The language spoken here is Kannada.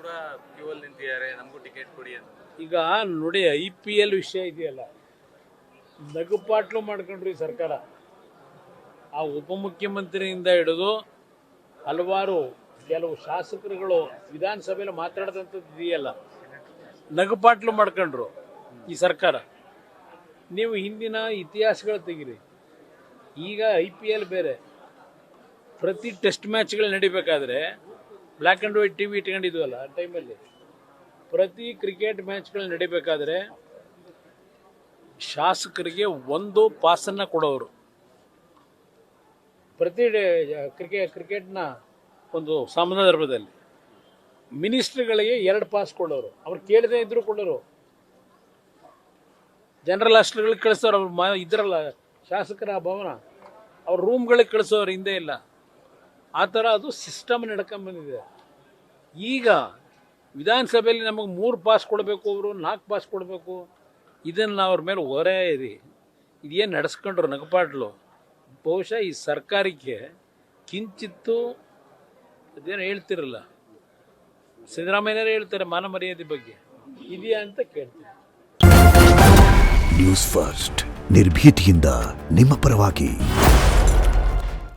ಕೂಡ ಕ್ಯೂ ಅಲ್ಲಿ ನಿಂತಿದ್ದಾರೆ, ನಮಗೂ ಟಿಕೆಟ್ ಕೊಡಿ ಅಂತ. ಈಗ ನೋಡಿ IPL ವಿಷಯ ಇದೆಯಲ್ಲ, ನಗುಪಾಟ್ಲು ಮಾಡ್ಕೊಂಡ್ರು ಈ ಸರ್ಕಾರ. ಆ ಉಪಮುಖ್ಯಮಂತ್ರಿಯಿಂದ ಹಿಡಿದು ಹಲವಾರು ಕೆಲವು ಶಾಸಕರುಗಳು ವಿಧಾನಸಭೆಯಲ್ಲಿ ಮಾತಾಡಿದಂಥದ್ದು ಇದೆಯಲ್ಲ, ನಗುಪಾಟ್ಲು ಮಾಡ್ಕೊಂಡ್ರು ಈ ಸರ್ಕಾರ. ನೀವು ಹಿಂದಿನ ಇತಿಹಾಸಗಳು ತೆಗೀರಿ. ಈಗ IPL ಬೇರೆ. ಪ್ರತಿ ಟೆಸ್ಟ್ ಮ್ಯಾಚ್ಗಳು ನಡಿಬೇಕಾದ್ರೆ ಬ್ಲ್ಯಾಕ್ ಆ್ಯಂಡ್ ವೈಟ್ TV ಇಟ್ಕೊಂಡಿದ್ವಲ್ಲ ಆ ಟೈಮಲ್ಲಿ. ಪ್ರತಿ ಕ್ರಿಕೆಟ್ ಮ್ಯಾಚ್ಗಳು ನಡಿಬೇಕಾದ್ರೆ ಶಾಸಕರಿಗೆ ಒಂದು ಪಾಸನ್ನು ಕೊಡೋರು. ಪ್ರತಿ ಕ್ರಿಕೆಟ್ನ ಒಂದು ಸಂದರ್ಭದಲ್ಲಿ ಮಿನಿಸ್ಟ್ರಿಗಳಿಗೆ 2 ಪಾಸ್ ಕೊಡೋರು. ಅವ್ರು ಕೇಳದೇ ಇದ್ರೂ ಕೊಡೋರು. ಜನರಲ್ ಹಾಸ್ಟೆಲ್ಗಳಿಗೆ ಕಳಿಸೋರು. ಅವ್ರು ಇದ್ರಲ್ಲ ಶಾಸಕರ ಭವನ, ಅವ್ರ ರೂಮ್ಗಳಿಗೆ ಕಳಿಸೋರು ಹಿಂದೆ ಇಲ್ಲ. ಆ ಥರ ಅದು ಸಿಸ್ಟಮ್ ನಡ್ಕೊಂಬಂದಿದೆ. ಈಗ ವಿಧಾನಸಭೆಯಲ್ಲಿ ನಮಗೆ 3 ಪಾಸ್ ಕೊಡಬೇಕು, ಅವರು 4 ಪಾಸ್ ಕೊಡಬೇಕು. ಇದನ್ನು ಅವ್ರ ಮೇಲೆ ಹೊರೆ ಇರಿ. ಇದೇನು ನಡೆಸ್ಕೊಂಡ್ರು ನಗಪಾಟ್ಲು. ಬಹುಶಃ ಈ ಸರ್ಕಾರಕ್ಕೆ ಕಿಂಚಿತ್ತು ಅದೇನು ಹೇಳ್ತಿರಲ್ಲ, ಸಿದ್ದರಾಮಯ್ಯರೇ ಹೇಳ್ತಾರೆ ಮಾನ ಮರ್ಯಾದೆ ಬಗ್ಗೆ ಇದೆಯಾ ಅಂತ ಕೇಳ್ತೀನಿ. ನ್ಯೂಸ್ ಫಸ್ಟ್ ನಿರ್ಭೀತಿಯಿಂದ ನಿಮ್ಮ ಪರವಾಗಿ.